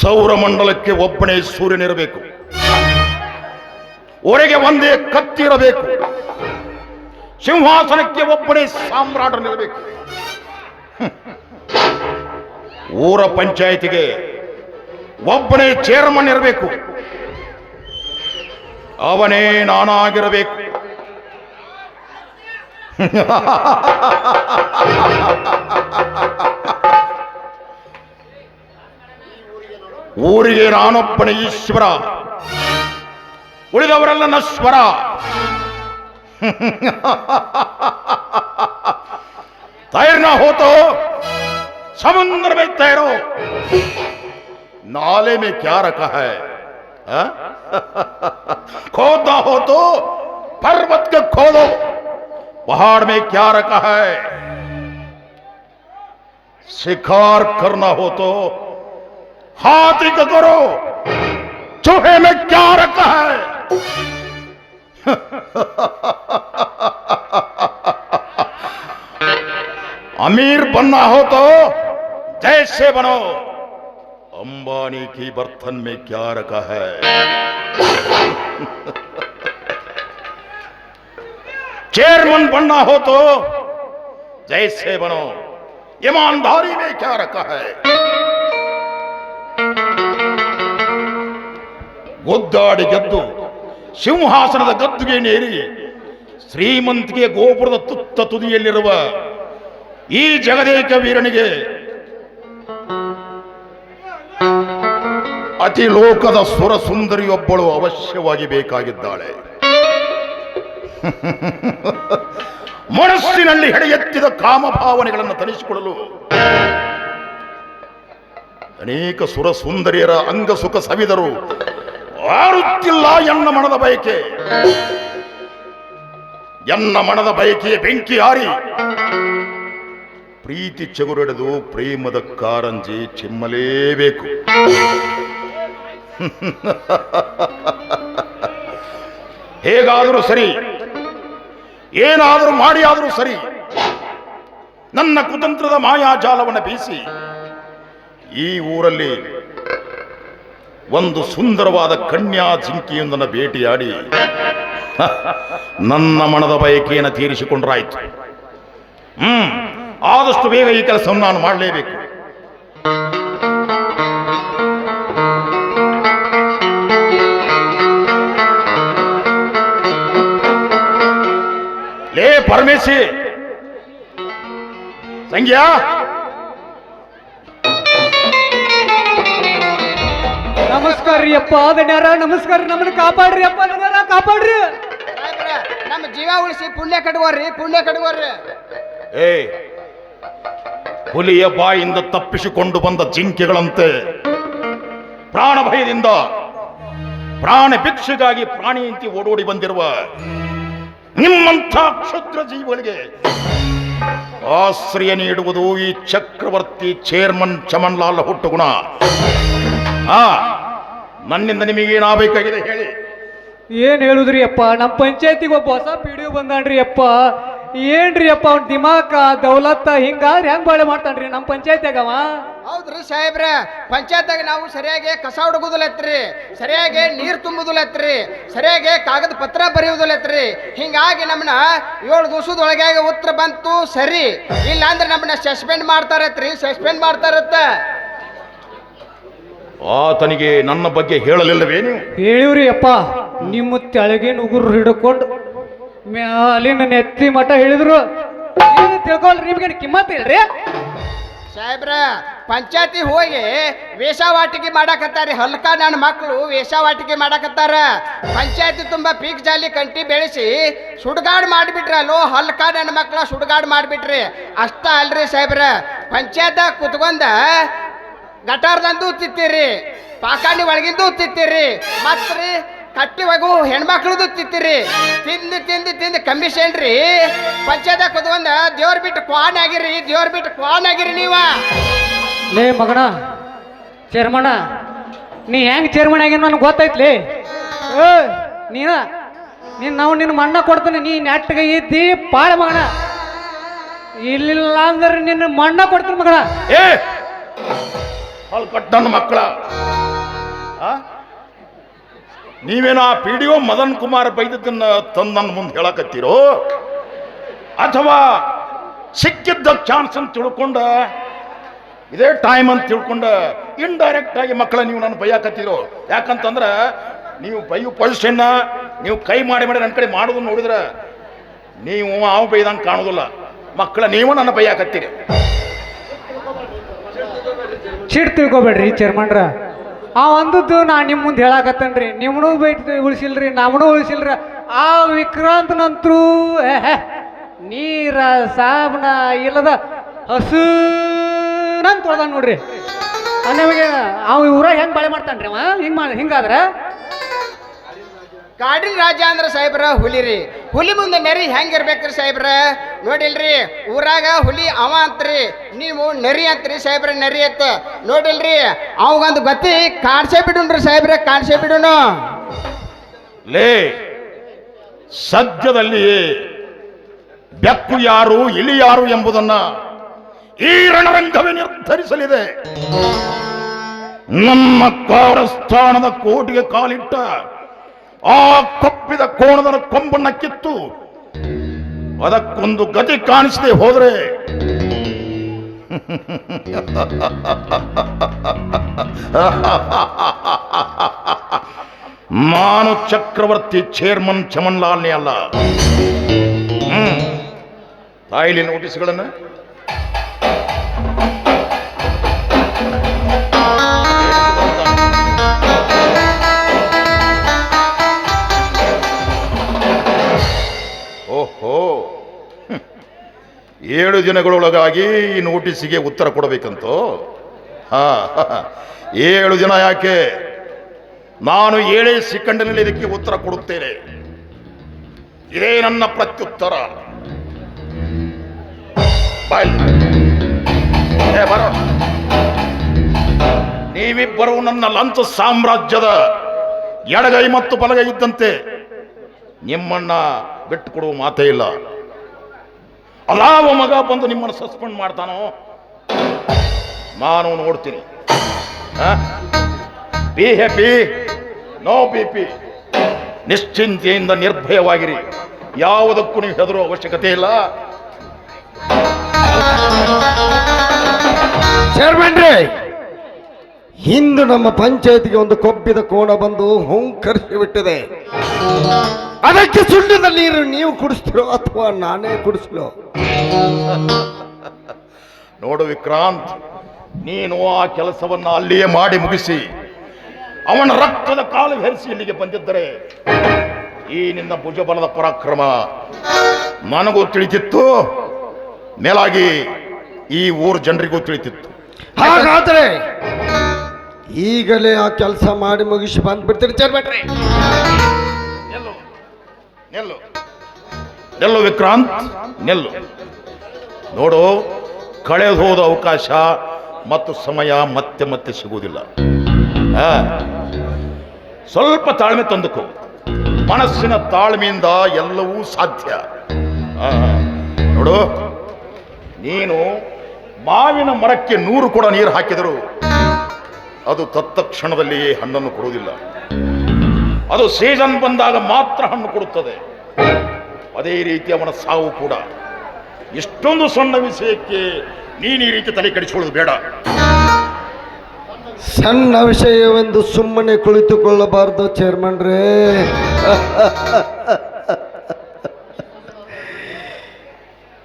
ಸೌರಮಂಡಲಕ್ಕೆ ಒಬ್ಬನೇ ಸೂರ್ಯನಿರಬೇಕು, ಹೊರಗೆ ಒಂದೇ ಕತ್ತಿರಬೇಕು, ಸಿಂಹಾಸನಕ್ಕೆ ಒಬ್ಬನೇ ಸಾಮ್ರಾಟನಿರಬೇಕು, ಊರ ಪಂಚಾಯಿತಿಗೆ ಒಬ್ಬನೇ ಚೇರ್ಮನ್ ಇರಬೇಕು, ಅವನೇ ನಾನಾಗಿರಬೇಕು. ಊರಿಗೆ ನಾನೊಬ್ಬನೇ ಈಶ್ವರ, ಉಳಿದವರೆಲ್ಲ ನಶ್ವರ. तैरना हो तो समुद्र में तैरो, नाले में क्या रखा है? खोदना हो तो पर्वत के खोदो, पहाड़ में क्या रखा है? शिकार करना हो तो हाथी को करो, चूहे में क्या रखा है? अमीर बनना हो तो जैसे बनो, अंबानी की बर्तन में क्या रखा है? चेयरमैन बनना हो तो जैसे बनो, ईमानदारी में क्या रखा है? ಗುದ್ದಾಡಿ ಗೆದ್ದು ಸಿಂಹಾಸನದ ಗದ್ದುಗೆ ನೇರಿ ಶ್ರೀಮಂತಿಗೆ ಗೋಪುರದ ತುತ್ತ ತುದಿಯಲ್ಲಿರುವ ಈ ಜಗದೇಕ ವೀರನಿಗೆ ಅತಿ ಲೋಕದ ಸುರ ಸುಂದರಿಯೊಬ್ಬಳು ಅವಶ್ಯವಾಗಿ ಬೇಕಾಗಿದ್ದಾಳೆ. ಮನಸ್ಸಿನಲ್ಲಿ ಹೆಡೆಯೆತ್ತಿದ ಕಾಮಭಾವನೆಗಳನ್ನು ತಣಿಸಿಕೊಳ್ಳಲು ಅನೇಕ ಸುರ ಸುಂದರಿಯರ ಅಂಗಸುಖ ಸವಿದರು ಆರುತ್ತಿಲ್ಲ ಎನ್ನ ಮನದ ಬಯಕೆ. ಎನ್ನ ಮನದ ಬಯಕೆಯ ಬೆಂಕಿ ಹಾರಿ ಪ್ರೀತಿ ಚಗುರಡೆದು ಪ್ರೇಮದ ಕಾರಂಜಿ ಚಿಮ್ಮಲೇಬೇಕು. ಹೇಗಾದರೂ ಸರಿ, ಏನಾದರೂ ಮಾಡಿ ಆದರೂ ಸರಿ, ನನ್ನ ಕುತಂತ್ರದ ಮಾಯಾಜಾಲವನ್ನು ಬೀಸಿ ಈ ಊರಲ್ಲಿ ಒಂದು ಸುಂದರವಾದ ಕನ್ಯಾ ಜಿಂಕೆಯೊಂದನ್ನು ಭೇಟಿಯಾಡಿ ನನ್ನ ಮನದ ಬಯಕೆಯನ್ನು ತೀರಿಸಿಕೊಂಡ್ರಾಯ್ತು. ಆದಷ್ಟು ಬೇಗ ಈ ಕೆಲಸವನ್ನು ನಾನು ಮಾಡಲೇಬೇಕು. ಲೇ ಪರಮೇಶಿ, ಸಂಗ್ಯಾ, ನಮಸ್ಕಾರ ರೀ ಅಪ್ಪ ದಣ್ಯಾರ, ನಮಸ್ಕಾರ. ನಮ್ಮನ್ನ ಕಾಪಾಡ್ರಿ ಅಪ್ಪ ದಣ್ಯಾರ, ಕಾಪಾಡ್ರಿ. ನಮ್ಮ ಜೀವ ಉಳಿಸಿ ಪುಣ್ಯ ಕಟ್ಕೋರಿ, ಪುಣ್ಯ ಕಟ್ಕೋರಿ. ಏ, ಹುಲಿಯ ಬಾಯಿಂದ ತಪ್ಪಿಸಿಕೊಂಡು ಬಂದ ಜಿಂಕೆಗಳಂತೆ ಪ್ರಾಣ ಭಯದಿಂದ ಪ್ರಾಣ ಭಿಕ್ಷೆಗಾಗಿ ಪ್ರಾಣಿಯಂತೆ ಓಡೋಡಿ ಬಂದಿರುವ ನಿಮ್ಮಂಥ ಕ್ಷುದ್ರ ಜೀವಿಗಳಿಗೆ ಆಶ್ರಯ ನೀಡುವುದು ಈ ಚಕ್ರವರ್ತಿ ಚೇರ್ಮನ್ ಚಮನ್ಲಾಲ್ ಹುಟ್ಟುಗುಣ. ನನ್ನಿಂದ ನಿಮಗೇನಾಗಬೇಕಾಗಿದೆ ಹೇಳಿ? ಏನ್ ಹೇಳುದ್ರಿ ಅಪ್ಪ, ನಮ್ಮ ಪಂಚಾಯತಿಗೆ ಒಬ್ಬ ಹೊಸ ಪಿಡಿಯೋ ಬಂದಾನ್ರಿ ಅಪ್ಪ. ಏನ್ರಿ ಅಪ್ಪ ಅವ್ನ ದಿಮಾಕ ದೌಲತ್ತ ಹಿಂಗಾದ್ರೆ ಹೆಂಗ್ ಬಾಳೆ ಮಾಡ್ತಾನ್ರಿ ನಮ್ಮ ಪಂಚಾಯತ್ಯಾಗವ? ಹೌದ್ರಿ ಸಾಹೇಬ್ರ, ಪಂಚಾಯತ್ದಾಗ ನಾವು ಸರಿಯಾಗಿ ಕಸ ಹುಡುಗುದಿಲ್ಲತ್ರಿ, ಸರಿಯಾಗಿ ನೀರು ತುಂಬುದಿಲ್ಲತ್ರಿ, ಸರಿಯಾಗಿ ಕಾಗದ ಪತ್ರ ಬರೆಯುವುದಿಲ್ಲತ್ರಿ. ಹಿಂಗಾಗಿ ನಮ್ಮನ್ನ 7 ದಿವಸದೊಳಗೆ ಉತ್ತರ ಬಂತು ಸರಿ, ಇಲ್ಲ ಅಂದ್ರೆ ನಮ್ಮನ್ನ ಸಸ್ಪೆಂಡ್ ಮಾಡ್ತಾರತ್ರಿ, ಸಸ್ಪೆಂಡ್ ಮಾಡ್ತಾರತ್ತ. ಆತನಿಗೆ ನನ್ನ ಬಗ್ಗೆ ಹೇಳಲಿಲ್ಲವೇನು? ಹೇಳಿವ್ರಿ ಅಪ್ಪ, ನಿಮ್ಮ ತೆಳಗಿನ ಉಗುರು ಹಿಡ್ಕೊಂಡು ಮ್ಯಾಲಿನ ನೆತ್ತಿ ಮಠ ಹೇಳಿದ್ರು. ಏನು ತಿಳ್ಕೊಳ್ರಿ, ನಿಮ್ಗೇನು ಕಿಮ್ಮತ್ ಇಲ್ರಿ ಸಾಹೇಬ್ರ? ಪಂಚಾಯತಿ ಹೋಗಿ ವೇಷವಾಟಿಕೆ ಮಾಡಾಕತ್ತಾರಿ, ಹಲ್ಕ ನನ್ನ ಮಕ್ಕಳು ವೇಷವಾಟಿಕೆ ಮಾಡಾಕತ್ತಾರ. ಪಂಚಾಯತಿ ತುಂಬ ಪೀಕ್ ಜಾಲಿ ಕಂಟಿ ಬೆಳೆಸಿ ಸುಡ್ಗಾಡ್ ಮಾಡಿಬಿಟ್ರಿ ಅಲ್ಲೋ, ಹಲ್ಕ ನನ್ನ ಮಕ್ಕಳ ಸುಡ್ಗಾಡ್ ಮಾಡಿಬಿಟ್ರಿ. ಅಷ್ಟ ಅಲ್ರಿ ಸಾಹೇಬ್ರ, ಪಂಚಾಯತ್ದಾಗ ಕುತ್ಕೊಂಡ ಗಟಾರ್ದಂದು ತಿತ್ತೀರಿ, ಪಾಕಾಣಿ ಒಳಗಿಂದು ತಿತ್ತೀರಿ, ಮತ್ರಿ ಕಟ್ಟಿ ಒಳಗು ಹೆಣ್ಮಕ್ಳದು ತಿತ್ತೀರಿ. ತಿಂದು ತಿಂದು ತಿಂದು ಕಮಿಷನ್ ರೀ. ಪಂಚಾಯತ್ದಾಗ ಕುತ್ಕೊಂಡ ದೇವ್ರ ಬಿಟ್ಟು ಕ್ವಾನ್ ಆಗಿರಿ, ದೇವ್ರ ಬಿಟ್ಟು ಕ್ವಾನ್ ಆಗಿರಿ ನೀವ. ಲೇ ಮಗಣ ಚೇರ್ಮಣ, ನೀ ಹೆಂಗ್ ಚೇರ್ಮನ್ ಆಗ್ಯ ನನಗೆ ಗೊತ್ತೈತ್ಲಿ. ನಾವು ನಿನ್ನ ಮಣ್ಣ ಕೊಡ್ತೀನಿ, ನೀ ನೆಟ್ಟಗೆ ಇದ್ದಿ ಪಾಳ ಮಗಣ. ಇಲ್ಲಿಲ್ಲ ಅಂದ್ರೆ ನಿನ್ನ ಮಣ್ಣ ಕೊಡ್ತೀನಿ ಮಗಣ. ನನ್ನ ಮಕ್ಕಳ ಆ? ನೀವೇನ P D O Madan Kumar ಬೈದದ್ದನ್ನ ತಂದು ನನ್ನ ಮುಂದೆ ಹೇಳಕತ್ತೀರೋ ಅಥವಾ ಸಿಕ್ಕಿದ್ದ ಚಾನ್ಸ್ ಅಂತ ತಿಳ್ಕೊಂಡ ಇದೇ ಟೈಮ್ ಅಂತ ತಿಳ್ಕೊಂಡ ಇಂಡೈರೆಕ್ಟ್ ಆಗಿ ಮಕ್ಕಳ ನೀವು ನನ್ನ ಬೈಯಾಕತ್ತೀರೋ? ಯಾಕಂತಂದ್ರೆ ನೀವು ಬೈಯು ಪೊಸಿಷನ್ನ ನೀವು ಕೈ ಮಾಡಿ ನನ್ನ ಕಡೆ ಮಾಡೋದನ್ನ ನೋಡಿದ್ರೆ ನೀವು ಅವು ಬೈದಂಗೆ ಕಾಣೋದಿಲ್ಲ. ಮಕ್ಕಳ ನೀವು ನನ್ನ ಬೈಯಾಕತ್ತೀರಿ. ಸಿಟ್ ತಿಳ್ಕೊಬೇಡ್ರಿ ಚೇರ್ಮನ್ರ. ಅಂದದ್ದು ನಾ ನಿಮ್ಮ ಮುಂದೆ ಹೇಳಾಕತ್ತೇನ್ರಿ. ನಿಮ್ಮನೂ ಬೈಟ್ ಉಳಿಸಿಲ್ರಿ, ನಮ್ಮನೂ ಉಳಿಸಿಲ್ರಿ. ಆ ವಿಕ್ರಾಂತನಂತರೂ ನೀರ ಸಾಬನ ಇಲ್ಲದ ಹಸುನಂತ ತೊಳ್ದ ನೋಡ್ರಿ. ನಮಗೆ ಅವ ಊರಾಗ ಹೆಂಗೆ ಬಾಳೆ ಮಾಡ್ತಾನ್ರಿ ಅವ ಹಿಂಗಾದ್ರೆ? ಕಾಡಿನ ರಾಜ ಅಂದ್ರೆ ಸಾಹೇಬ್ರ ಹುಲಿ ರೀ. ಹುಲಿ ಮುಂದೆ ನರಿ ಹೆಂಗಿರ್ಬೇಕ್ರಿ ಸಾಹೇಬ್ರ? ನೋಡಿಲ್ರಿ ಊರಾಗ ಹುಲಿ ಅವ ಅಂತ್ರಿ, ನೀವು ನರಿ ಅಂತ್ರಿ ಸಾಹೇಬ್ರ. ನರಿ ಅತ್ತ ನೋಡಿಲ್ರಿ ಅವಂಗೊಂದು ಗತಿ ಕಾಡ್ಸೇ ಬಿಡುನ್ರಿ ಸಾಹೇಬ್ರ, ಕಾಡ್ಸೇ ಬಿಡುನು. ಲೇ, ಸದ್ಯದಲ್ಲಿ ಬೆಕ್ಕು ಯಾರು ಇಲಿ ಯಾರು ಎಂಬುದನ್ನ ಈ ರಣರಂಗವೇ ನಿರ್ಧರಿಸಲಿದೆ. ನಮ್ಮ ಕಾರಸ್ಥಾನದ ಕೋಟಿಗೆ ಕಾಲಿಟ್ಟ ಆ ಕಪ್ಪಿದ ಕೋಣದ ಕೊಂಬನ್ನ ಕಿತ್ತು ಅದಕ್ಕೊಂದು ಗತಿ ಕಾಣಿಸದೆ ಹೋದ್ರೆ ನಾನು ಚಕ್ರವರ್ತಿ ಚೇರ್ಮನ್ ಚಮನ್ಲಾಲ್ನೇ ಅಲ್ಲ. ತಾಯಿಲಿ ನೋಟಿಸ್ಗಳನ್ನು ಓಹೋ 7 ದಿನಗಳೊಳಗಾಗಿ ಈ ನೋಟಿಸಿಗೆ ಉತ್ತರ ಕೊಡಬೇಕಂತೋ? 7 ದಿನ ಯಾಕೆ, ನಾನು 7 ಸೆಕೆಂಡಿನಲ್ಲಿ ಇದಕ್ಕೆ ಉತ್ತರ ಕೊಡುತ್ತೇನೆ. ಇದೇ ನನ್ನ ಪ್ರತ್ಯುತ್ತರ. ಬರೋ, ನೀವಿಬ್ಬರು ನನ್ನ ಲಂಚ ಸಾಮ್ರಾಜ್ಯದ ಎಡಗೈ ಮತ್ತು ಬಲಗೈ ಇದ್ದಂತೆ. ನಿಮ್ಮನ್ನ ಬಿಟ್ಟು ಕೊಡುವ ಮಾತೇ ಇಲ್ಲ. ಅಲಾವ ಮಗ ಬಂದು ನಿಮ್ಮನ್ನು ಸಸ್ಪೆಂಡ್ ಮಾಡ್ತಾನೋ ನಾನು ನೋಡ್ತೀನಿ. Be happy, no BP. ನಿಶ್ಚಿಂತೆಯಿಂದ ನಿರ್ಭಯವಾಗಿರಿ. ಯಾವುದಕ್ಕೂ ನೀವು ಹೆದರುವ ಅವಶ್ಯಕತೆ ಇಲ್ಲ. ಚೇರ್ಮನ್ ರೇ, ಇಂದು ನಮ್ಮ ಪಂಚಾಯತಿಗೆ ಒಂದು ಕೊಬ್ಬಿದ ಕೋಣ ಬಂದು ಹುಂಕರಿಸಿ ಬಿಟ್ಟಿದೆ. ಅದಕ್ಕೆ ಸುಣ್ಣದ ನೀರು ನೀವು ಕುಡಿಸ್ತಿರೋ ಅಥವಾ ನಾನೇ ಕುಡಿಸ್ಲೋ? ನೋಡು ವಿಕ್ರಾಂತ್, ನೀನು ಆ ಕೆಲಸವನ್ನ ಅಲ್ಲಿಯೇ ಮಾಡಿ ಮುಗಿಸಿ ಅವನ ರಕ್ತದ ಕಾಲು ಹೆರಿಸಿ ಇಲ್ಲಿಗೆ ಬಂದಿದ್ದರೆ ಈ ನಿನ್ನ ಭುಜಬಲದ ಪರಾಕ್ರಮ ನನಗೂ ತಿಳಿತಿತ್ತು, ಮೇಲಾಗಿ ಈ ಊರು ಜನರಿಗೂ ತಿಳಿತಿತ್ತು. ಹಾಗಾದ್ರೆ ಈಗಲೇ ಆ ಕೆಲಸ ಮಾಡಿ ಮುಗಿಸಿ ಬಂದ್ಬಿಡ್ತೀರಿ ಚೇರ್ಮನ್ ರೇ. ನಿಲ್ಲು ನಿಲ್ಲು ವಿಕ್ರಾಂತ್, ನಿಲ್ಲು. ನೋಡು, ಕಳೆದು ಹೋದ ಅವಕಾಶ ಮತ್ತು ಸಮಯ ಮತ್ತೆ ಮತ್ತೆ ಸಿಗುವುದಿಲ್ಲ. ಸ್ವಲ್ಪ ತಾಳ್ಮೆ ತಂದುಕೋ. ಮನಸ್ಸಿನ ತಾಳ್ಮೆಯಿಂದ ಎಲ್ಲವೂ ಸಾಧ್ಯ. ನೋಡು, ನೀನು ಮಾವಿನ ಮರಕ್ಕೆ 100 ಕೊಡ ನೀರು ಹಾಕಿದರೂ ಅದು ತತ್ಕ್ಷಣದಲ್ಲಿ ಹಣ್ಣನ್ನು ಕೊಡುವುದಿಲ್ಲ. ಅದು ಸೀಸನ್ ಬಂದಾಗ ಮಾತ್ರ ಹಣ್ಣು ಕೊಡುತ್ತದೆ. ಅದೇ ರೀತಿ ಅವನ ಸಾವು ಕೂಡ. ಇಷ್ಟೊಂದು ಸಣ್ಣ ವಿಷಯಕ್ಕೆ ನೀನು ಈ ರೀತಿ ತಲೆ ಕೆಡಿಸಿಕೊಳ್ಳೋದು ಬೇಡ. ಸಣ್ಣ ವಿಷಯವೆಂದು ಸುಮ್ಮನೆ ಕುಳಿತುಕೊಳ್ಳಬಾರದು ಚೇರ್ಮನ್ ರೇ.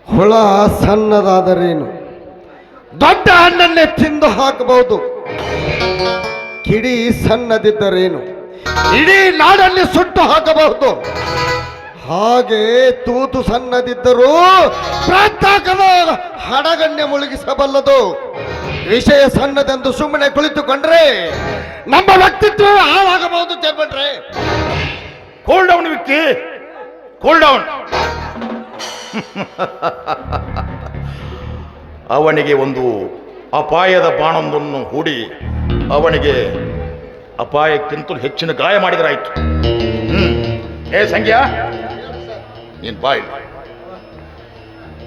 ಹುಳ ಸಣ್ಣದಾದರೇನು, ದೊಡ್ಡ ಹಣ್ಣನ್ನೇ ತಿಂದು ಹಾಕಬಹುದು. ಕಿಡಿ ಸಣ್ಣದಿದ್ದರೇನು, ಇಡೀ ನಾಡಲ್ಲಿ ಸುಟ್ಟು ಹಾಕಬಹುದು. ಹಾಗೆ ತೂತು ಸಣ್ಣದಿದ್ದರೂ ಪ್ರಾಂತಾಕದ ಹಡಗನ್ನೇ ಮುಳುಗಿಸಬಲ್ಲದು. ವಿಷಯ ಸಣ್ಣದೆಂದು ಸುಮ್ಮನೆ ಕುಳಿತುಕೊಂಡ್ರೆ ನಮ್ಮ ವ್ಯಕ್ತಿತ್ವ ಹಾಳಾಗಬಹುದು ಚೇರ್ಮನ್ ರೇ. Cool down Vicky, cool down. ಅವನಿಗೆ ಒಂದು ಅಪಾಯದ ಬಾಣವೊಂದನ್ನು ಹೂಡಿ ಅವನಿಗೆ ಅಪಾಯಕ್ಕಿಂತಲೂ ಹೆಚ್ಚಿನ ಗಾಯ ಮಾಡಿದರಾಯ್ತು. ಏ ಸಂಖ್ಯಾ, ನೀನು ಬಾಯ್.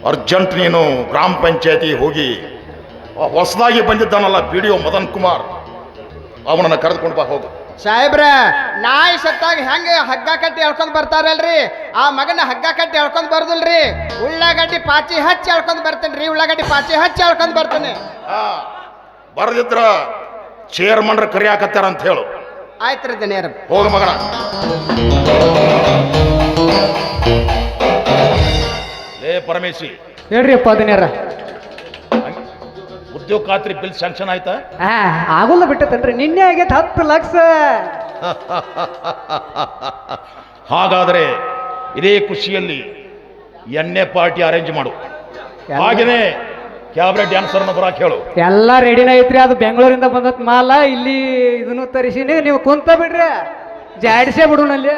ಅರ್ಜೆಂಟ್ ನೀನು ಗ್ರಾಮ ಪಂಚಾಯತಿ ಹೋಗಿ ಹೊಸದಾಗಿ ಬಂದಿದ್ದಾನಲ್ಲ PDO ಮದನ್ ಕುಮಾರ್, ಅವನನ್ನು ಕರೆದುಕೊಂಡು ಬಾ, ಹೋಗು. ಸಾಹೇಬ್ರ ನಾಯಿ ಸತ್ತಾಗ ಹೆಂಗ ಹಗ್ಗ ಕಟ್ಟಿ ಎಳ್ಕೊಂಡ್ ಬರ್ತಾರಲ್ರಿ ಆ ಮಗನ ಹಗ್ಗ ಕಟ್ಟಿ ಎಳ್ಕೊಂಡ್ ಬರ್ದಲ್ರಿ ಉಳ್ಳಾಗಡ್ಡಿ ಪಾಚಿ ಹಚ್ಚಿ ಎಳ್ಕೊಂಡ್ ಬರ್ತೇನ್ರಿ ಉಳ್ಳಾಗಡ್ಡಿ ಪಾಚಿ ಹಚ್ಚಿ ಎಳ್ಕೊಂಡ್ ಬರ್ತೇನೆ ಬರದಿದ್ರ ಚೇರ್ಮನ್ರ ಕರಿಯಾಕತ್ತಾರ ಅಂತ ಹೇಳು. ಆಯ್ತ್ರಿ ದನಿಯರ ಹೋಗ ಮಗನ. ಏ ಪರಮೇಶಿ, ಹೇಳ್ರಿ ಅಪ್ಪ ಅದನ್ಯಾರ. ಉದ್ಯೋಗ ಖಾತ್ರಿ ಬಿಲ್ ಸ್ಯಾಂಕ್ಷನ್ ಆಯ್ತಾ? ಆಗೋಲ್ಲ ಬಿಟ್ಟತನ್ರಿ, ನಿನ್ನೆ ಆಗೈತೆ 10 ಲಕ್ಷ. ಹಾಗಾದ್ರೆ ಇದೇ ಖುಷಿಯಲ್ಲಿ ಎಣ್ಣೆ ಪಾರ್ಟಿ ಅರೇಂಜ್ ಮಾಡು. ಹಾಗೇನೆ ಕ್ಯಾಬ್ರೆ ಡ್ಯಾನ್ಸರ್ನ ಬರಾಕ್ ಹೇಳು. ಎಲ್ಲ ರೆಡಿನ ಐತ್ರಿ, ಅದು ಬೆಂಗಳೂರಿಂದ ಬಂದತ್ ಮಾಲ. ಇಲ್ಲಿ ಇದನ್ನು ತರಿಸಿನಿ, ನೀವು ಕುಂತ ಬಿಡ್ರಿ, ಜಾಡಿಸೇ ಬಿಡೋಣ ಅಲ್ಲಿ.